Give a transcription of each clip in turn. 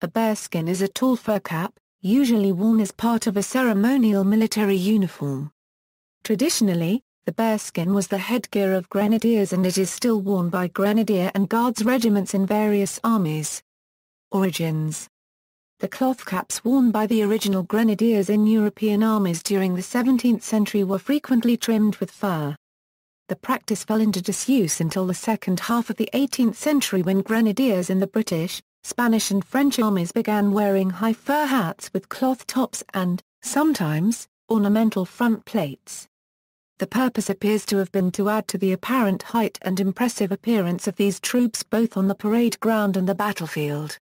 A bearskin is a tall fur cap, usually worn as part of a ceremonial military uniform. Traditionally, the bearskin was the headgear of grenadiers and it is still worn by grenadier and guards regiments in various armies. Origins. The cloth caps worn by the original grenadiers in European armies during the 17th century were frequently trimmed with fur. The practice fell into disuse until the second half of the 18th century when grenadiers in the British, Spanish and French armies began wearing high fur hats with cloth tops and, sometimes, ornamental front plates. The purpose appears to have been to add to the apparent height and impressive appearance of these troops both on the parade ground and the battlefield.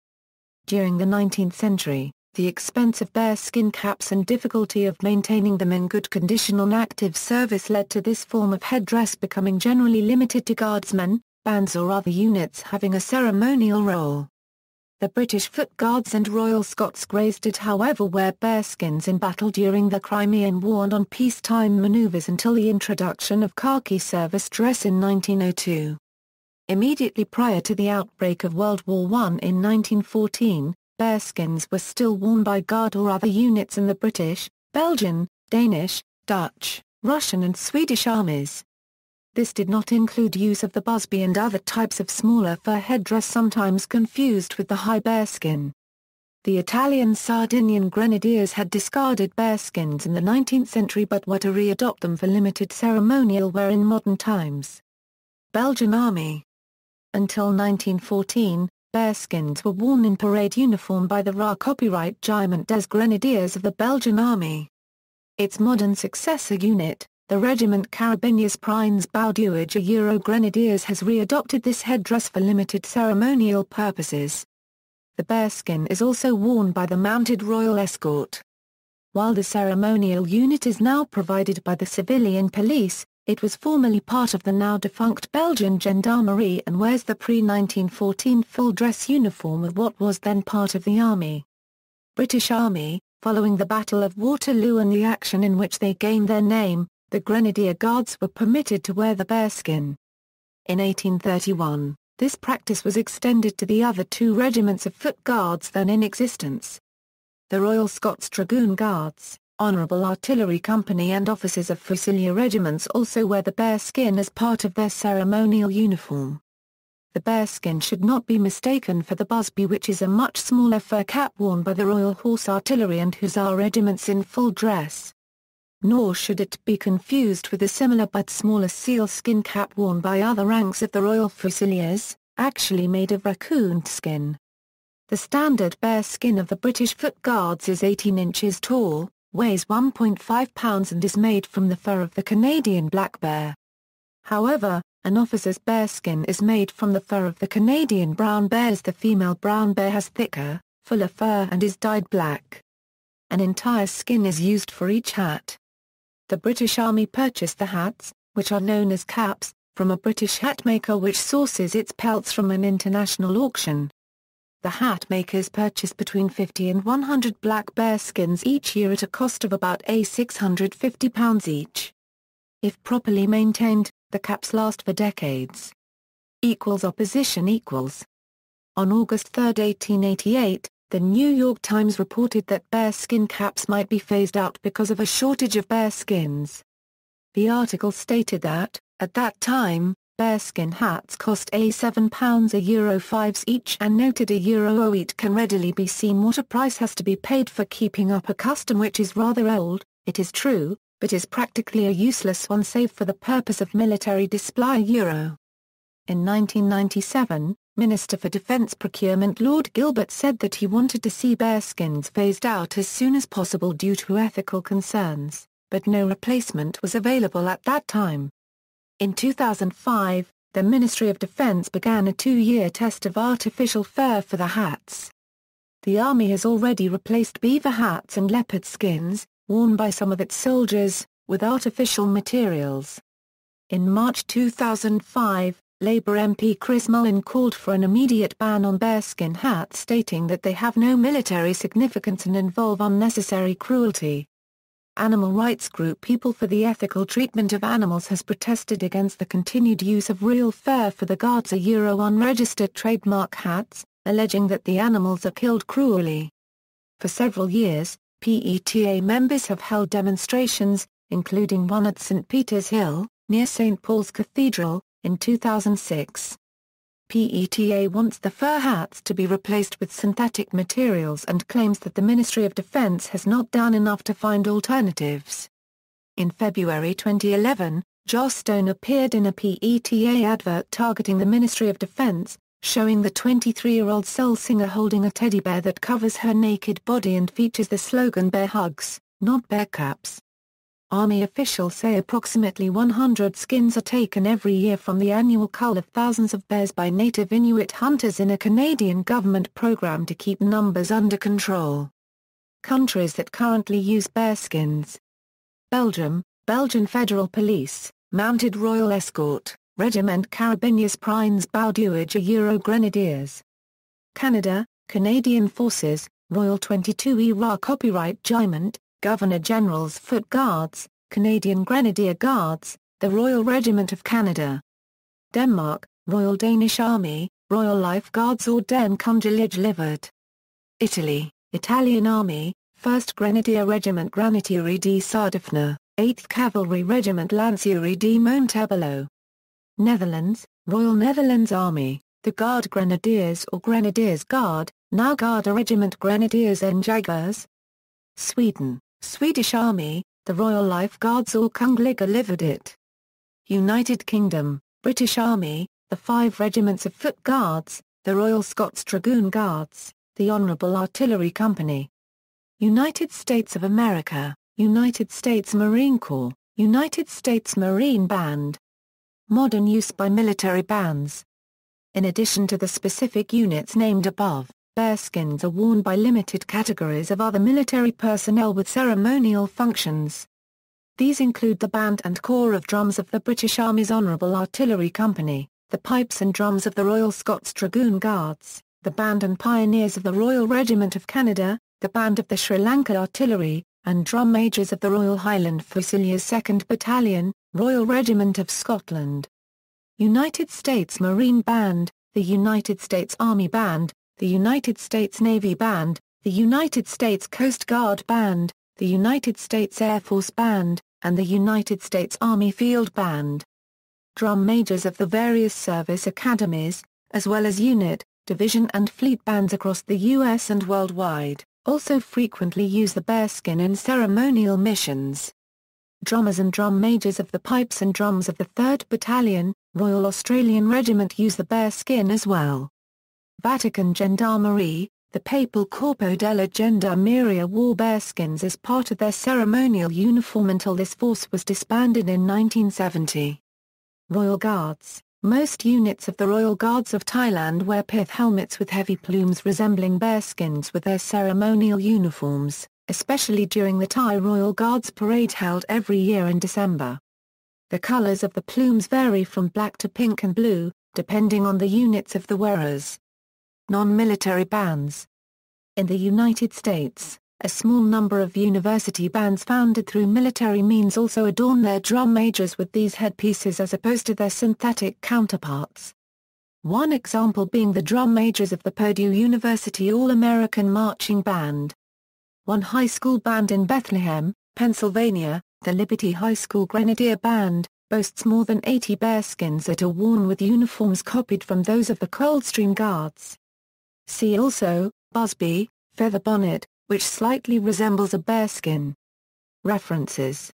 During the 19th century, the expense of bearskin caps and difficulty of maintaining them in good condition on active service led to this form of headdress becoming generally limited to guardsmen, bands or other units having a ceremonial role. The British Foot Guards and Royal Scots Greys did however wear bearskins in battle during the Crimean War and on peacetime manoeuvres until the introduction of khaki service dress in 1902. Immediately prior to the outbreak of World War I in 1914, bearskins were still worn by Guard or other units in the British, Belgian, Danish, Dutch, Russian and Swedish armies. This did not include use of the busby and other types of smaller fur headdress sometimes confused with the high bearskin. The Italian Sardinian grenadiers had discarded bearskins in the 19th century but were to readopt them for limited ceremonial wear in modern times. Belgian Army. Until 1914, bearskins were worn in parade uniform by the RA copyright Regiment des Grenadiers of the Belgian Army. Its modern successor unit, the Regiment Carabiniers Prins Bouwduige Euro Grenadiers has readopted this headdress for limited ceremonial purposes. The bearskin is also worn by the Mounted Royal Escort. While the ceremonial unit is now provided by the civilian police, it was formerly part of the now-defunct Belgian Gendarmerie and wears the pre-1914 full-dress uniform of what was then part of the Army. British Army. Following the Battle of Waterloo and the action in which they gained their name, the Grenadier Guards were permitted to wear the bearskin. In 1831, this practice was extended to the other two regiments of Foot Guards then in existence. The Royal Scots Dragoon Guards, Honourable Artillery Company and officers of Fusilier regiments also wear the bearskin as part of their ceremonial uniform. The bearskin should not be mistaken for the busby, which is a much smaller fur cap worn by the Royal Horse Artillery and Hussar regiments in full dress. Nor should it be confused with a similar but smaller sealskin cap worn by other ranks of the Royal Fusiliers, actually made of raccoon skin. The standard bearskin of the British Foot Guards is 18 inches tall, weighs 1.5 pounds and is made from the fur of the Canadian black bear. However, an officer's bearskin is made from the fur of the Canadian brown bear as the female brown bear has thicker, fuller fur and is dyed black. An entire skin is used for each hat. The British Army purchased the hats, which are known as caps, from a British hat maker which sources its pelts from an international auction. The hat makers purchase between 50 and 100 black bearskins each year at a cost of about £650 each. If properly maintained, the caps last for decades. Opposition equals. On August 3, 1888, the New York Times reported that bearskin caps might be phased out because of a shortage of bearskins. The article stated that, at that time, bearskin hats cost £7 €5 each and noted €08 can readily be seen what a price has to be paid for keeping up a custom which is rather old, it is true, but is practically a useless one save for the purpose of military display. In 1997, Minister for Defence Procurement Lord Gilbert said that he wanted to see bearskins phased out as soon as possible due to ethical concerns, but no replacement was available at that time. In 2005, the Ministry of Defence began a 2-year test of artificial fur for the hats. The Army has already replaced beaver hats and leopard skins, worn by some of its soldiers, with artificial materials. In March 2005, Labour MP Chris Mullin called for an immediate ban on bearskin hats, stating that they have no military significance and involve unnecessary cruelty. Animal rights group People for the Ethical Treatment of Animals has protested against the continued use of real fur for the Guards' unregistered trademark hats, alleging that the animals are killed cruelly. For several years, PETA members have held demonstrations, including one at St. Peter's Hill, near St. Paul's Cathedral, in 2006. PETA wants the fur hats to be replaced with synthetic materials and claims that the Ministry of Defense has not done enough to find alternatives. In February 2011, Joss Stone appeared in a PETA advert targeting the Ministry of Defense, showing the 23-year-old soul singer holding a teddy bear that covers her naked body and features the slogan "Bear Hugs, Not Bear Caps." Army officials say approximately 100 skins are taken every year from the annual cull of thousands of bears by native Inuit hunters in a Canadian government program to keep numbers under control. Countries that currently use bearskins: Belgium, Belgian Federal Police, Mounted Royal Escort, Regiment Carabiniers Prins Boudiouge Grenadiers. Canada, Canadian Forces, Royal 22 Copyright Regiment, Governor-General's Foot Guards, Canadian Grenadier Guards, the Royal Regiment of Canada. Denmark, Royal Danish Army, Royal Life Guards or Den Kungelige Livret. Italy, Italian Army, 1st Grenadier Regiment Granatieri di Sardegna, 8th Cavalry Regiment Lancieri di Montebello. Netherlands, Royal Netherlands Army, the Guard Grenadiers or Grenadiers Guard, now Garda Regiment Grenadiers en Jaegers. Sweden, Swedish Army, the Royal Life Guards or Kungliga Livret. United Kingdom, British Army, the 5 regiments of Foot Guards, the Royal Scots Dragoon Guards, the Honourable Artillery Company. United States of America, United States Marine Corps, United States Marine Band. Modern use by military bands. In addition to the specific units named above, bearskins are worn by limited categories of other military personnel with ceremonial functions. These include the band and corps of drums of the British Army's Honourable Artillery Company, the pipes and drums of the Royal Scots Dragoon Guards, the band and pioneers of the Royal Regiment of Canada, the band of the Sri Lanka Artillery, and drum majors of the Royal Highland Fusiliers 2nd Battalion, Royal Regiment of Scotland. United States Marine Band, the United States Army Band, the United States Navy Band, the United States Coast Guard Band, the United States Air Force Band, and the United States Army Field Band. Drum majors of the various service academies, as well as unit, division and fleet bands across the U.S. and worldwide, also frequently use the bearskin in ceremonial missions. Drummers and drum majors of the pipes and drums of the 3rd Battalion, Royal Australian Regiment use the bearskin as well. Vatican Gendarmerie, the Papal Corpo della Gendarmeria wore bearskins as part of their ceremonial uniform until this force was disbanded in 1970. Royal Guards, most units of the Royal Guards of Thailand wear pith helmets with heavy plumes resembling bearskins with their ceremonial uniforms, especially during the Thai Royal Guards parade held every year in December. The colors of the plumes vary from black to pink and blue, depending on the units of the wearers. Non-military bands. In the United States, a small number of university bands founded through military means also adorn their drum majors with these headpieces as opposed to their synthetic counterparts. One example being the drum majors of the Purdue University All-American Marching Band. One high school band in Bethlehem, Pennsylvania, the Liberty High School Grenadier Band, boasts more than 80 bearskins that are worn with uniforms copied from those of the Coldstream Guards. See also, Busby, feather bonnet, which slightly resembles a bearskin. References